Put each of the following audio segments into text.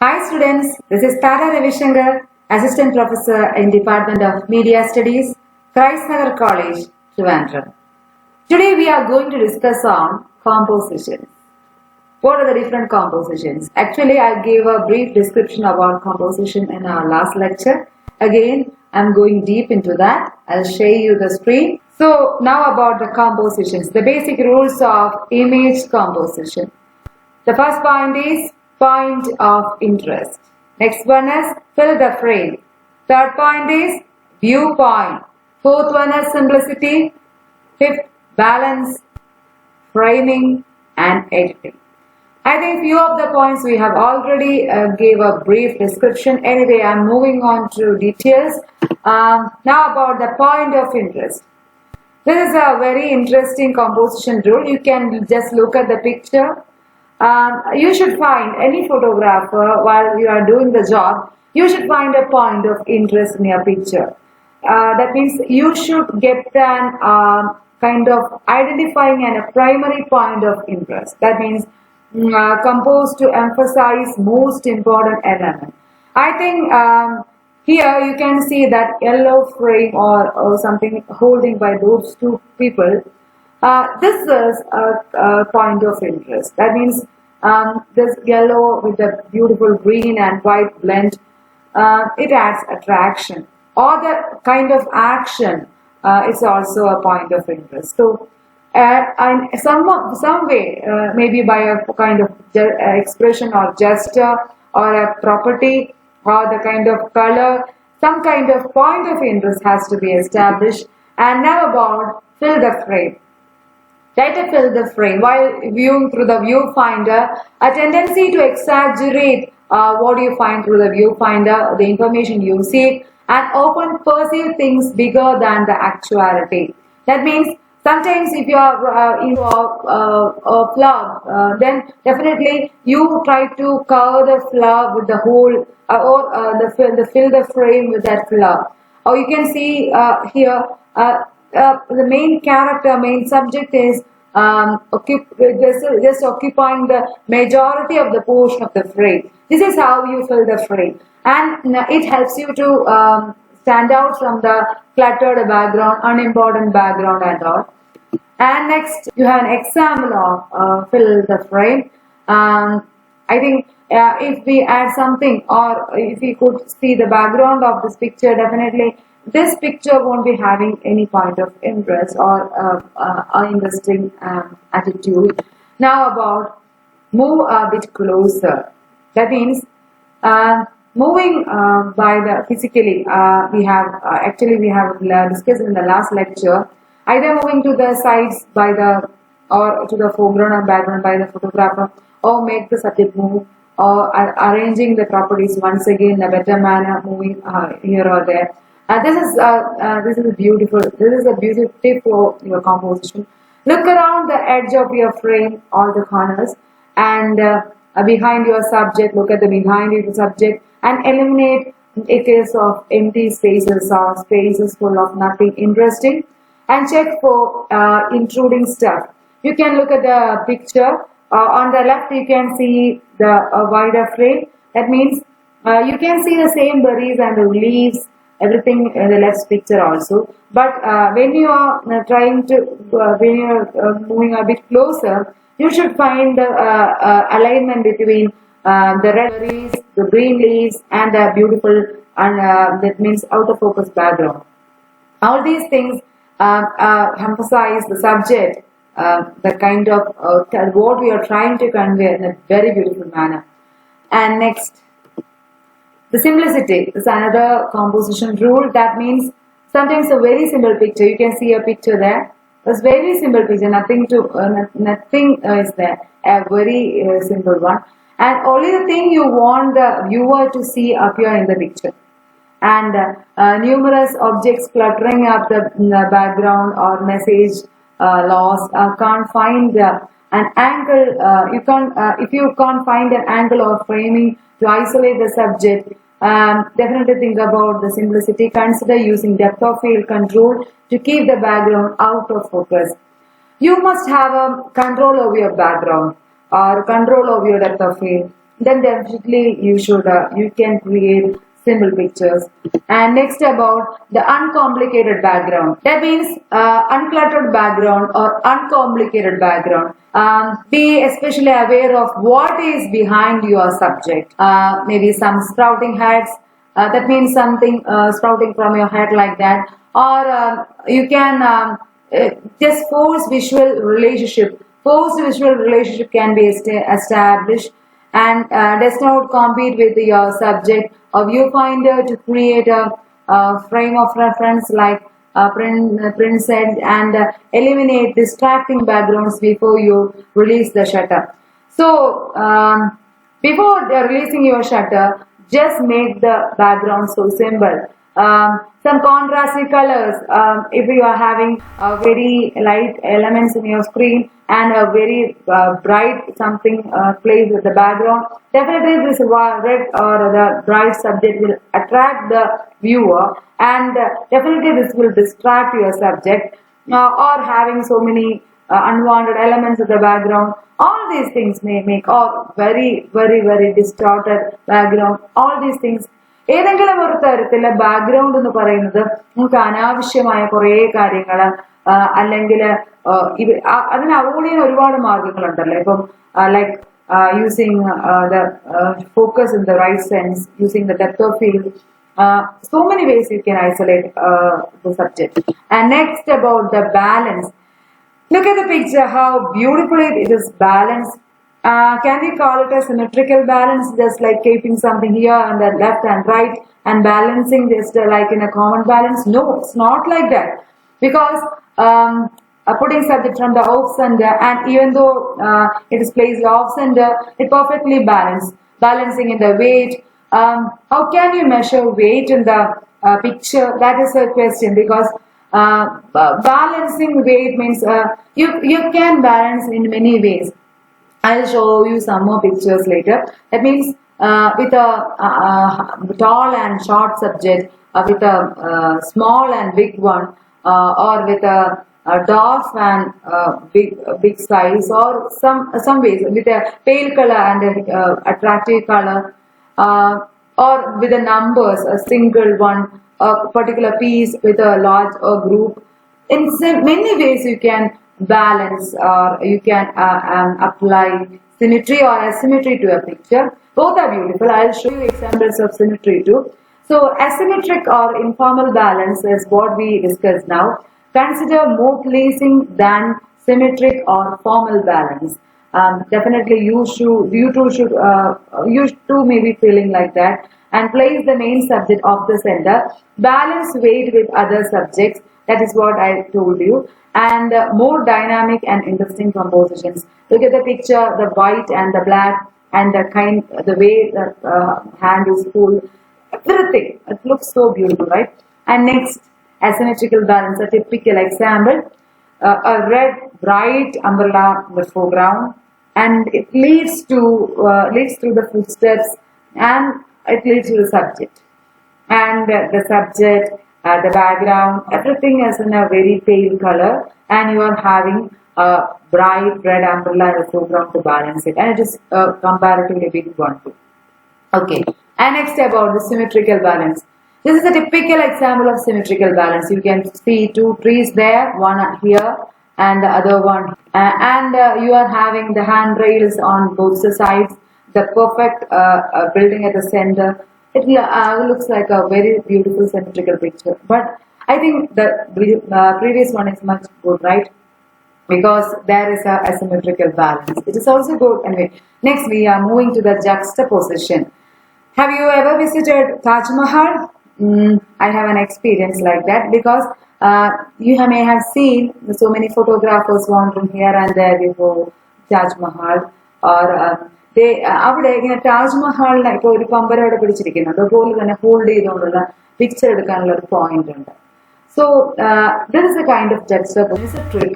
Hi students, this is Thara Ravisankar, Assistant Professor in Department of Media Studies, Nagar College, Thiruvananthapuram. Today we are going to discuss on compositions. What are the different compositions? Actually, I gave a brief description about composition in our last lecture. Again, I am going deep into that. I'll show you the screen. So now about the compositions, the basic rules of image composition. The first point is point of interest. Next one is fill the frame. Third point is viewpoint. Fourth one is simplicity. Fifth, balance, framing and editing. I think few of the points we have already gave a brief description. Anyway, I am moving on to details. Now about the point of interest. This is a very interesting composition rule. You can just look at the picture. You should find any photographer while you are doing the job. You should find a point of interest in your picture. That means you should get an kind of identifying and a primary point of interest. That means compose to emphasize most important element. I think here you can see that yellow frame or something holding by those two people. This is a point of interest. That means this yellow with the beautiful green and white blend, it adds attraction. Or the kind of action is also a point of interest. So, and some way, maybe by a kind of expression or gesture or a property or the kind of color, some kind of point of interest has to be established. And now about fill the frame. Try to fill the frame. While viewing through the viewfinder, a tendency to exaggerate what you find through the viewfinder, the information you see, and often perceive things bigger than the actuality. That means sometimes if you are into a flower, then definitely you try to cover the flower with the whole fill the frame with that flower. Or you can see here the main character, main subject is just occupying the majority of the portion of the frame. This is how you fill the frame, and it helps you to stand out from the cluttered background, unimportant background and all. And next, you have an example of fill the frame. I think if we add something, or if we could see the background of this picture, definitely this picture won't be having any point of interest or interesting attitude. Now about move a bit closer. That means moving by the physically. We have discussed in the last lecture. Either moving to the sides by the or to the foreground and background by the photographer, or make the subject move, or arranging the properties once again in a better manner, moving here or there. This is beautiful. This is a beautiful tip for your composition. Look around the edge of your frame, all the corners, and behind your subject. Look at the behind your subject and eliminate a case of empty spaces or spaces full of nothing interesting. And check for intruding stuff. You can look at the picture. On the left, you can see the wider frame. That means you can see the same berries and the leaves, everything in the left picture also. But when you are when you are moving a bit closer, you should find the alignment between the red berries, the green leaves, and the beautiful that means out of focus background. All these things emphasize the subject, the kind of what we are trying to convey in a very beautiful manner. And next, the simplicity is another composition rule. That means sometimes a very simple picture. You can see a picture there. It's very simple picture. Nothing is there. A very simple one. And only the thing you want the viewer to see appear in the picture. And numerous objects cluttering up the background or message lost. Can't find an angle. If you can't find an angle or framing to isolate the subject, definitely think about the simplicity. Consider using Dept.of field control to keep the background out of focus. You must have a control over your background or control over your Dept.of field. then definitely you can create simple pictures. And next about the uncomplicated background. That means uncluttered background or uncomplicated background. Be especially aware of what is behind your subject. Maybe some sprouting heads. That means something sprouting from your head like that. Or you can just forced visual relationship. Forced visual relationship can be established and does not compete with your subject or viewfinder to create a frame of reference like Prince said, and eliminate distracting backgrounds before you release the shutter. So before releasing your shutter, just make the background so simple. Some contrasty colors. If you are having very light elements in your screen and a very bright something plays with the background, definitely this red or the bright subject will attract the viewer, and definitely this will distract your subject, or having so many unwanted elements in the background. All these things may make very distorted background. All these things. ഏതെങ്കിലും ഒരു തരത്തിലെ background എന്ന് പറയുന്നത് നമുക്ക് അനാവശ്യമായ കുറേ കാര്യങ്ങൾ അല്ലെങ്കിൽ അതിന് അവോയ്ഡ് ചെയ്യാൻ ഒരുപാട് മാർഗങ്ങളുണ്ടല്ലോ. ഇപ്പം like using the focus in the right sense, using the depth of field. So many ways you can isolate the subject. And next about the balance. Look at the picture, how beautifully it is balanced. Can we call it a symmetrical balance, just like keeping something here and then left and right and balancing just like in a common balance? No, it's not like that, because putting subject from the off center, and even though it is placed off center, it perfectly balancing in the weight. How can you measure weight in the picture? That is a question, because balancing weight means you can balance in many ways. I'll show you some more pictures later. That means with a tall and short subject, with a small and big one, or with a dwarf and big size, or some ways with a pale color and a attractive color, or with the numbers, a single one, a particular piece with a large group. In many ways you can balance, or you can apply symmetry or asymmetry to a picture. Both are beautiful. I'll show you examples of symmetry too. So asymmetric or informal balance is what we discussed now. Consider more pleasing than symmetric or formal balance. Definitely you too may be feeling like that, and place the main subject off the center. Balance weight with other subjects. That is what I told you. And more dynamic and interesting compositions. Look at the picture, the white and the black, and the way the hand is pulled. Everything. It looks so beautiful, right? And next, asymmetrical balance. A typical example: a red bright umbrella in the foreground, and it leads through the footsteps, and it leads to the subject. And the subject, the background, everything is in a very pale color, and you are having a bright red umbrella in the foreground to balance it, and it is a comparatively big one too. Okay, and next about the symmetrical balance. This is a typical example of symmetrical balance. You can see two trees there, one here and the other one, and you are having the handrails on both the sides, the perfect building at the center. It looks like a very beautiful symmetrical picture, but I think the previous one is much good, right? Because there is a asymmetrical balance. It is also good. Anyway, next we are moving to the juxtaposition. Have you ever visited Taj Mahal? I have an experience like that, because you may have seen so many photographers wandering here and there before Taj Mahal, or അവിടെ ഇങ്ങനെ താജ്മഹാളിനെ ഇപ്പോൾ ഒരു പമ്പര അവിടെ പിടിച്ചിരിക്കുന്നുണ്ട്, അതുപോലെ തന്നെ hold ചെയ്തുകൊണ്ടുള്ള picture എടുക്കാനുള്ള ഒരു പോയിന്റ് ഉണ്ട്. So this is A kind of juxtaposition. It's a trick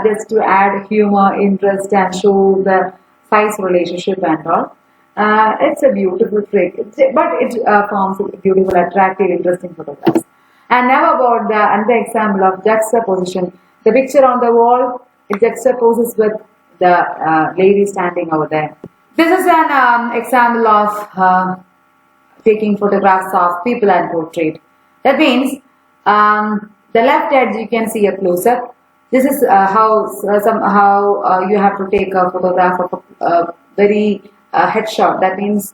just to add humor, interest, and show the size relationship and all. It's a beautiful trick, but it forms beautiful, attractive, interesting photographs. And now about another example of juxtaposition. The picture on the wall, it juxtaposes with the lady standing over there. This is an example of taking photographs of people and portrait. That means the left edge you can see a close-up. This is how somehow you have to take a photograph of a very headshot. That means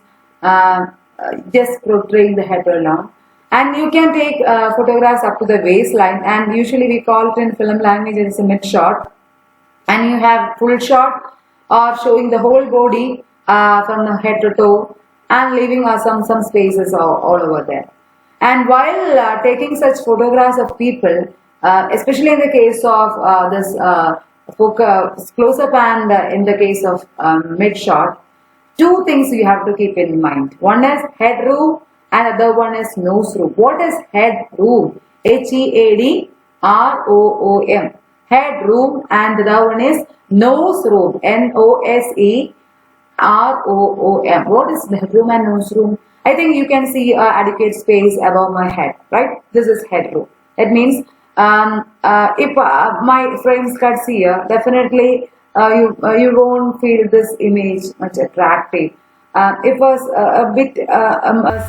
just portraying the head along. And you can take photographs up to the waistline, and usually we call it in film language as a mid shot. And you have full shot or showing the whole body from the head to toe and leaving some spaces all over there. And while taking such photographs of people, especially in the case of this close-up and in the case of mid-shot, two things you have to keep in mind. One is head room and other one is nose room. What is head room? H-E-A-D-R-O-O-M. Head room, and the other one is nose room. N-O-S-E-R-O-O-M. What is head room and nose room? I think you can see adequate space above my head, right? This is head room. That means if my frame cuts here, definitely you won't feel this image much attractive. If a bit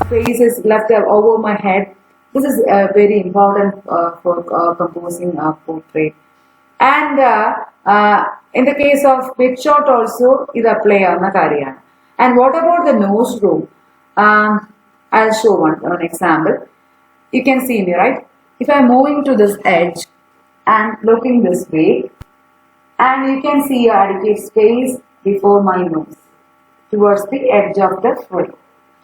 space is left over my head, this is very important for composing a portrait. And in the case of mid shot also, this apply on the. And what about the nose room? I'll show one example. You can see me, right? If I'm moving to this edge and looking this way, and you can see adequate space before my nose towards the edge of the frame.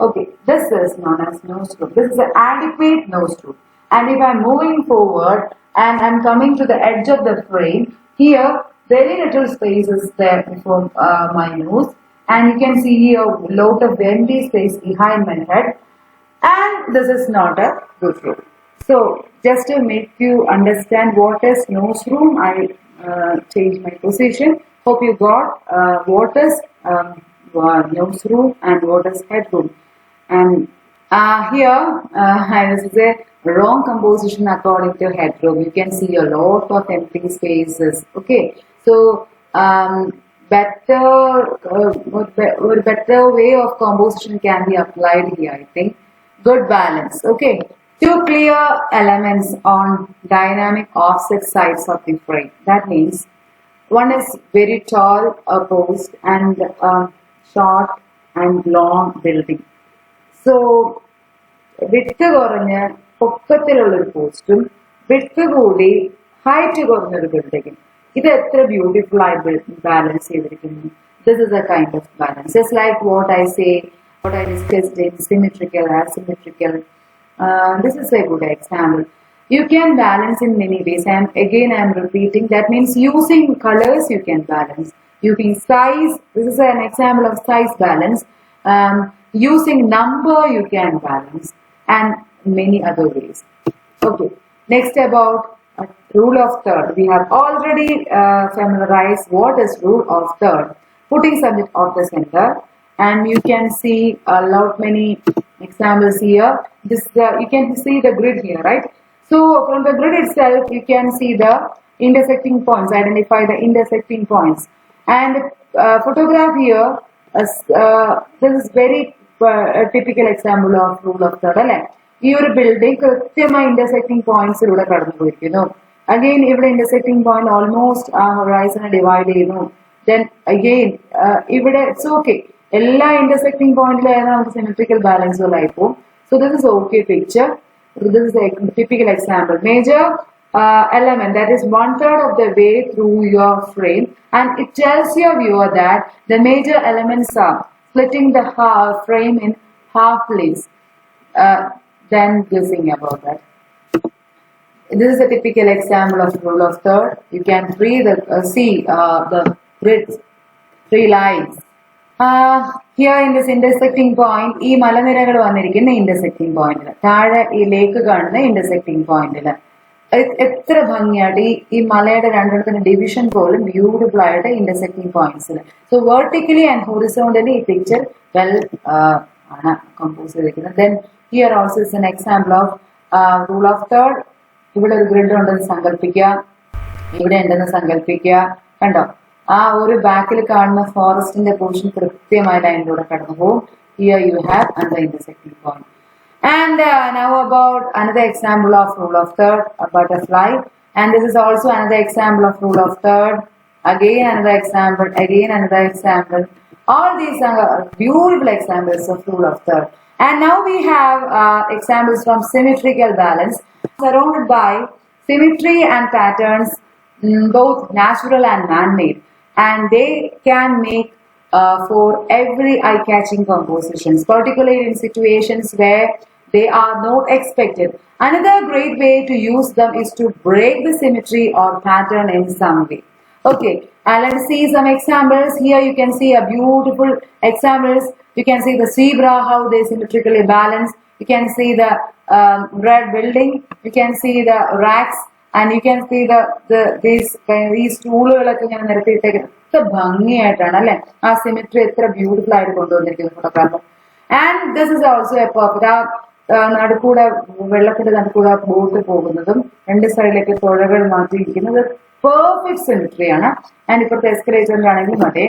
Okay, this is known as nose room. This is an adequate nose room. And if I'm moving forward and I'm coming to the edge of the frame, here very little space is there before my nose. And you can see here a lot of empty space behind my head, and this is not a good room. So just to make you understand what is nose room, I changed my position. Hope you got what is nose room and what is head room. And here I will say wrong composition according to head room. You can see a lot of empty spaces. Okay, so better way of composition can be applied here, I think. Good balance. Okay, two clear elements on dynamic offset sides of the frame. That means one is very tall post and short and long building. So width koranya പൊക്കത്തിലുള്ള പോസ്റ്റും width കൂടി height കുറഞ്ഞൊരു building. ഇത് എത്ര beautiful ആയി balance ചെയ്തിരിക്കുന്നു. This is a kind of balance. Just like what I discussed in symmetrical, asymmetrical. This is a good example. You can balance in many ways. I am repeating. That means using colors you can balance. Using size. This is an example of size balance. Using number you can balance, and many other ways. Okay. Next about rule of third. We have already familiarized what is rule of third. Putting subject of the center, and you can see a lot many examples here. This you can see the grid here, right? So from the grid itself, you can see the intersecting points. Identify the intersecting points, and photograph here. This is very typical example of rule of third. Your building intersecting points. Again, if the intersecting point almost horizon divided, then again, it's okay. All intersecting points have symmetrical balance. So this is okay picture. This is a typical example. Major element, that is 1/3 of the way through your frame, and it tells your viewer that the major elements are splitting the frame in half leaves. Then guessing about that. This is a typical example of rule of third. You can see the grids, 3 lines. Here in this intersecting point, this malaniragal vanirikkunna intersecting point. Thara ee lake kanunna intersecting point. Etra bhangiyadi ee malayade rendanthinte division pole beautiful aayittu intersecting points. So vertically and horizontally ee picture well compose cheyidikkunnu. Then here also is an example of rule of third. ഇവിടെ ഒരു grid ഉണ്ടെന്ന് സങ്കല്പിക്കുക, ഇവിടെ ഉണ്ടെന്ന് സങ്കല്പിക്കുക, കണ്ടോ? ഒരു ബാക്കിൽ കാണുന്ന ഫോറസ്റ്റിന്റെ പോർഷൻ കൃത്യമായ ലൈനിലൂടെ കടന്നു പോകും. Here you have another intersecting point. And now about another example of rule of third, a butterfly. And this is also another example of rule of third. Again another example, again another example. All these are beautiful examples of rule of third. And now we have examples from symmetrical balance, surrounded by symmetry and patterns, both natural and man-made. And they can make for every eye-catching compositions, particularly in situations where they are not expected. Another great way to use them is to break the symmetry or pattern in some way. Okay, let's see some examples. Here you can see a beautiful examples. You can see the zebra, how they symmetrically balance. You can see the red building. You can see the racks, and you can see these stools. ഭംഗിയായിട്ടാണ് ആ symmetry എത്ര beautiful ആയിട്ട് കൊണ്ടുവന്നിരിക്കുന്ന photograph. And this is also a perfect. നടുക്കൂടെ വെള്ളത്തിന്റെ നടുക്കൂടെ boat പോകുന്നതും രണ്ട് സൈഡിലേക്ക് തുഴകൾ മാറ്റിയിരിക്കുന്നത് പെർഫെക്റ്റ് സിമെട്രിയാണ്. ആൻഡ് ഇപ്പോഴത്തെ എസ്കലേറ്ററിലാണെങ്കിലും അതെ.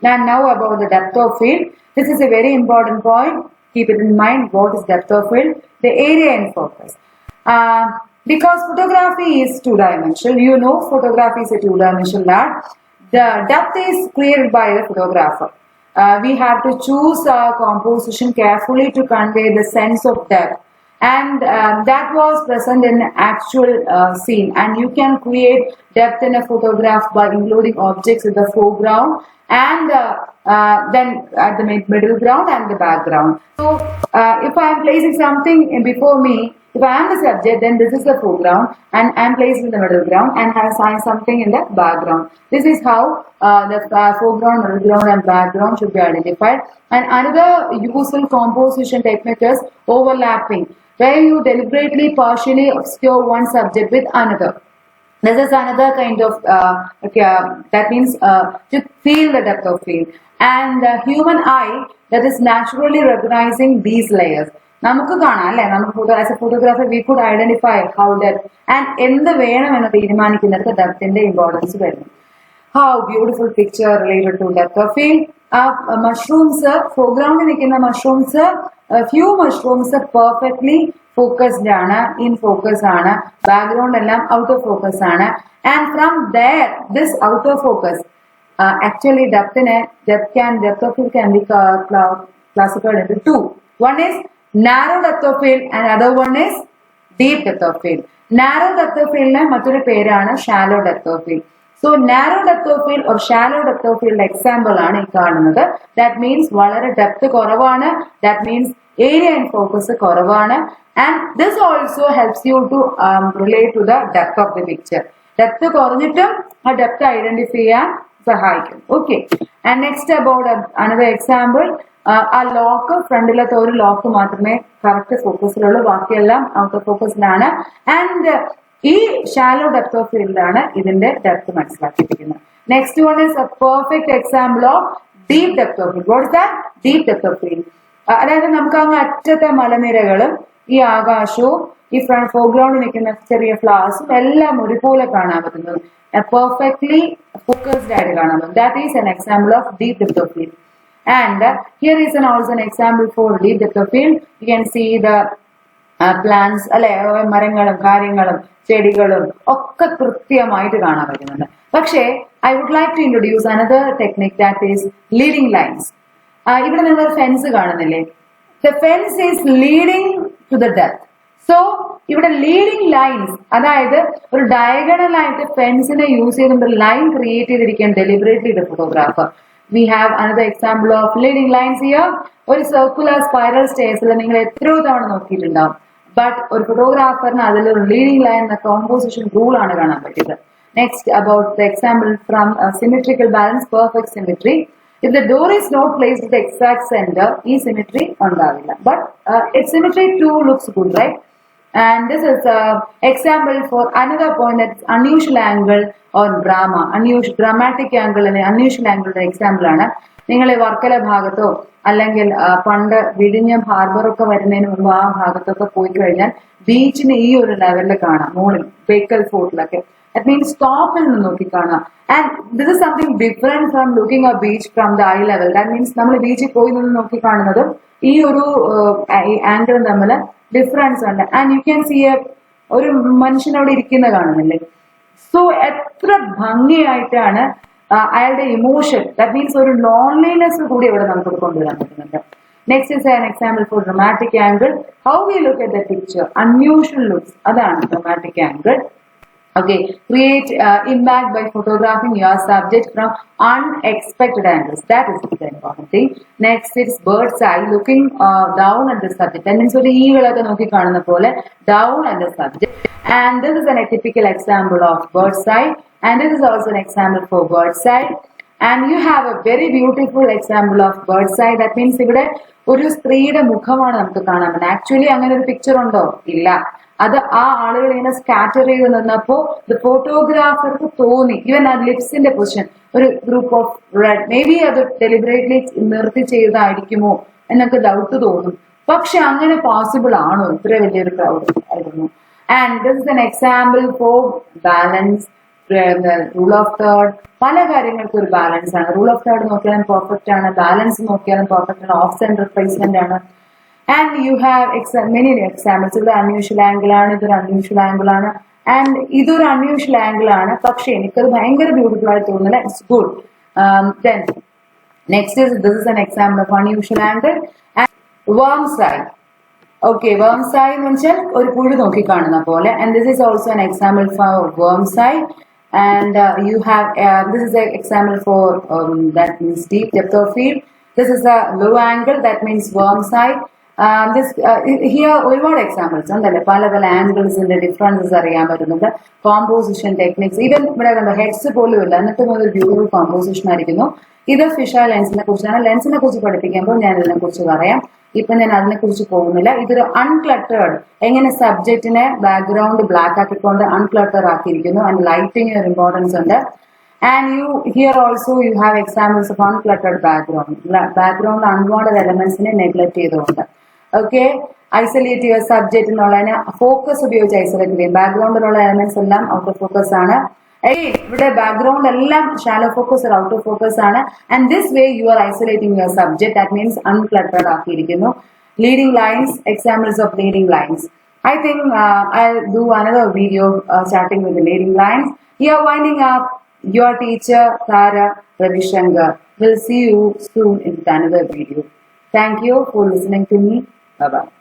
And now about the depth of field. This is a very important point. Keep it in mind. What is depth of field? The area in focus. Because photography is two-dimensional. You know photography is a two-dimensional art. The depth is created by the photographer. We have to choose our composition carefully to convey the sense of depth. And that was present in actual scene. And you can create depth in a photograph by including objects in the foreground and then at the middle ground and the background. So if I am placing something before me, if I am the subject, then this is the foreground and I am placed in the middle ground and have something in the background. This is how the foreground, middle ground and background should be identified. And another useful composition technique is overlapping, where you deliberately partially obscure one subject with another. This is another kind of, that means to feel the depth of field. And the human eye that is naturally recognizing these layers. നമുക്ക് കാണാം അല്ലെ, നമുക്ക് as a photographer we could identify how depth and എന്ത് വേണമെന്ന് തീരുമാനിക്കുന്നിടത്ത് ഡെപ്തിന്റെ importance വരുന്നു. How beautiful picture related to depth of field. Mushrooms, ഫോർഗ്രൗണ്ടിൽ നിൽക്കുന്ന mushrooms, few mushrooms perfectly focused ആണ്, ഇൻ ഫോക്കസ് ആണ്, ബാക്ക്ഗ്രൗണ്ട് എല്ലാം ഔട്ട് ഓഫ് ഫോക്കസ് ആണ്. And from there this out of focus actually depth of field can be classified into two. One is narrow depth of field and other one is deep depth of field. Narrow depth of field mattoru perana shallow depth of field. So narrow depth of field or shallow depth of field example aanu ee കാണുന്നത്. That means വളരെ depth കുറവാണ്. That means area in focus കുറവാണ്. And this also helps you to relate to the depth of the picture. Depth കുറഞ്ഞിട്ടും ആ depth identify ചെയ്യാൻ സഹായിക്കും. Okay. And next about another example. ആ lock ഫ്രണ്ടിലത്തെ ഒരു lock മാത്രമേ കറക്റ്റ് ഫോക്കസിലുള്ളൂ, ബാക്കിയെല്ലാം ഔട്ട് ഓഫ് ഫോക്കസിലാണ്. ആൻഡ് ഈ ഷാലോ ഡെപ്ത് ഓഫ് ഫീൽഡിലാണ് ഇതിന്റെ ഡെപ്ത് മനസ്സിലാക്കിയിരിക്കുന്നത്. Next one is a perfect example of deep depth of field. What is that? Deep depth of field. അതായത് നമുക്ക് അങ്ങ് അറ്റത്തെ മലനിരകളും ഈ ആകാശവും ഈ ഫോർഗ്രൗണ്ടിൽ നിൽക്കുന്ന ചെറിയ ഫ്ലവേഴ്സും എല്ലാം ഒരുപോലെ കാണാൻ പറ്റുന്നത്, പെർഫെക്റ്റ്ലി ഫോക്കസ്ഡ് ആയിട്ട് കാണാൻ പറ്റും. That is an example of deep depth of field. And here is also an example for deep depth of field. You can see the plants, അല്ലെ, മരങ്ങളും കാര്യങ്ങളും ചെടികളും ഒക്കെ കൃത്യമായിട്ട് കാണാൻ പറ്റുന്നുണ്ട്. പക്ഷേ I would like to introduce another technique, that is leading lines. ഇവിടെ നിങ്ങൾ ഫെൻസ് കാണുന്നില്ലേ? The fence is leading to the depth. So ഇവിടെ ലീഡിംഗ് ലൈൻസ്, അതായത് ഒരു ഡയഗണൽ ആയിട്ട് ഫെൻസിനെ യൂസ് ചെയ്തുകൊണ്ട് ലൈൻ ക്രിയേറ്റ് ചെയ്തിരിക്കാൻ deliberately the photographer. We have another example of leading lines here. ഒരു സർക്കുലർ സ്പൈറൽ സ്റ്റേഴ്സിൽ നിങ്ങൾ എത്രയോ തവണ നോക്കിയിട്ടുണ്ടാവും. ബട്ട് ഒരു ഫോട്ടോഗ്രാഫറിന് അതിലൊരു ലീഡിംഗ് ലൈൻ എന്ന കോമ്പോസിഷൻ റൂൾ ആണ് കാണാൻ പറ്റിയത്. Next about the example from symmetrical balance, perfect symmetry. If the door is not placed at the exact center, ഈ symmetry ഉണ്ടാവില്ല. But its symmetry too looks good, right? And this is example for another point, that is unusual angle or drama. Dramatic angle and unusual angle example ആണ്. നിങ്ങൾ വർക്കല ഭാഗത്തോ അല്ലെങ്കിൽ പണ്ട് വിഴിഞ്ഞം harbour ഒക്കെ വരുന്നതിന് മുമ്പ് ആ ഭാഗത്തൊക്കെ പോയി കഴിഞ്ഞാൽ ബീച്ചിന് ഈ ഒരു ലെവലിൽ കാണാം, മുകളിൽ Bekal ഫോർട്ടിലൊക്കെ. That means top in നോക്കിക്കാണുക. And this is something different from looking a beach from the eye level. That means നമ്മൾ ബീച്ചിൽ പോയി നിന്ന് നോക്കിക്കാണുന്നതും ഈ ഒരു ആംഗിൾ തമ്മിൽ ഡിഫറൻസ് ഉണ്ട്. ആൻഡ് യു ക്യാൻ സി ഒരു മനുഷ്യൻ അവിടെ ഇരിക്കുന്ന കാണുന്നില്ലേ. സോ എത്ര ഭംഗിയായിട്ടാണ് അയാളുടെ ഇമോഷൻ, ദാറ്റ് മീൻസ് ഒരു ലോൺലിനെസ് കൂടി ഇവിടെ നമുക്ക് കൊണ്ടുവരാൻ പറ്റുന്നുണ്ട്. Next is an example for dramatic angle. How we look at the picture, unusual looks. Adana dramatic angle. Okay, create impact by photographing your subject from unexpected angles. That is the important thing. Next is bird's eye, looking down at the subject. That means down at the subject. And this is a typical example of bird's eye. And this is also an example for bird's eye. And you have a very beautiful example of bird's eye. That means ഇവിടെ ഒരു സ്ത്രീയുടെ മുഖമാണ് നമുക്ക് കാണാൻ പറ്റുന്നത്. Actually അങ്ങനെ ഒരു picture ഉണ്ടോ? ഇല്ല. അത് ആ ആളുകൾ ഇങ്ങനെ സ്കാറ്റർ ചെയ്ത് നിന്നപ്പോ ഫോട്ടോഗ്രാഫർക്ക് തോന്നി, ഈവൻ ആ ലിപ്സിന്റെ പൊസിഷൻ, ഒരു group of red, may be അത് ഡെലിബറേറ്റ്ലി നിർത്തി ചെയ്തതായിരിക്കുമോ എന്നൊക്കെ ഡൗട്ട് തോന്നും. പക്ഷെ അങ്ങനെ പോസിബിൾ ആണോ? ഇത്ര വലിയൊരു ക്രൗഡ് ആയിരുന്നു. And this is an example for balance, rule of third. പല കാര്യങ്ങൾക്കും ഒരു ബാലൻസ് ആണ്. റൂൾ ഓഫ് തേർഡ് നോക്കിയാലും പെർഫെക്റ്റ് ആണ്, ബാലൻസ് നോക്കിയാലും പെർഫെക്റ്റ് ആണ്, ഓഫ് സെന്റർ പ്ലേസ്മെന്റ് ആണ്. And you have many examples. ഇത് അൺയൂഷ്വൽ ആംഗിൾ ആണ്, ഇതൊരു അൺയൂഷ്വൽ ആംഗിൾ ആണ്, ആൻഡ് ഇതൊരു അൺയൂഷ്വൽ ആംഗിൾ ആണ്. പക്ഷെ എനിക്കത് ഭയങ്കര ബ്യൂട്ടിഫുൾ ആയി തോന്നുന്നില്ല. It's good. Then next is this is an example of unusual angle. വർംസ് I. Okay, വർംസ് I എന്ന് വെച്ചാൽ ഒരു പുഴു നോക്കി കാണുന്ന പോലെ. And this is also an example for വർംസ് I. And you have this is an example for that means depth of field. This is a low angle, that means worm's eye. This here ഒരുപാട് examples ഉണ്ടല്ലേ, പല പല ആംഗിൾസിന്റെ differences അറിയാൻ പറ്റുന്നുണ്ട്. Composition techniques, even ഇവിടെ കണ്ട heads പോലും ഇല്ല, എന്നിട്ടും ഒരു ബ്യൂട്ടിഫുൾ കോമ്പോസിഷൻ ആയിരിക്കുന്നു. ഇത് ഫിഷ് ഐ ലെൻസിനെ കുറിച്ചാണ്. ലെൻസിനെ കുറിച്ച് പഠിപ്പിക്കുമ്പോൾ ഞാൻ ഇതിനെ കുറിച്ച് പറയാം. ഇപ്പൊ ഞാൻ അതിനെ കുറിച്ച് പോകുന്നില്ല. ഇതൊരു അൺക്ലട്ടേർഡ്, എങ്ങനെ സബ്ജക്റ്റിനെ ബാക്ക്ഗ്രൗണ്ട് ബ്ലാക്ക് ആക്കിക്കൊണ്ട് അൺക്ലട്ടർ ആക്കിയിരിക്കുന്നു. ആൻഡ് ലൈറ്റിംഗ് ഒരു ഇമ്പോർട്ടൻസ് ഉണ്ട്. And you here also you have examples of uncluttered background. Background unwanted എലമെന്റ്സിനെ നെഗ്ലക്ട് ചെയ്തുകൊണ്ട്. ഓക്കെ, ഐസൊലേറ്റ് യുവർ സബ്ജക്റ്റ് എന്നുള്ളതിന് ഫോക്കസ് ഉപയോഗിച്ച് ഐസൊലേറ്റ് ചെയ്യും. ബാക്ക്ഗ്രൗണ്ടിലുള്ള എലമെന്റ്സ് എല്ലാം ഔട്ട് ഓഫ് ഫോക്കസ് ആണ്. ഇവിടെ ബാക്ക്ഗ്രൗണ്ട് എല്ലാം shallow focus, out of focus ആണ്. And this way you are isolating your subject. That means uncluttered ആക്കിയിരിക്കുന്നു. Leading lines, examples of leading lines. I think I'll do another video starting with the leading lines. Here winding up, your teacher Thara Ravisankar. We'll see you soon in another video. Thank you for listening to me. Bye bye.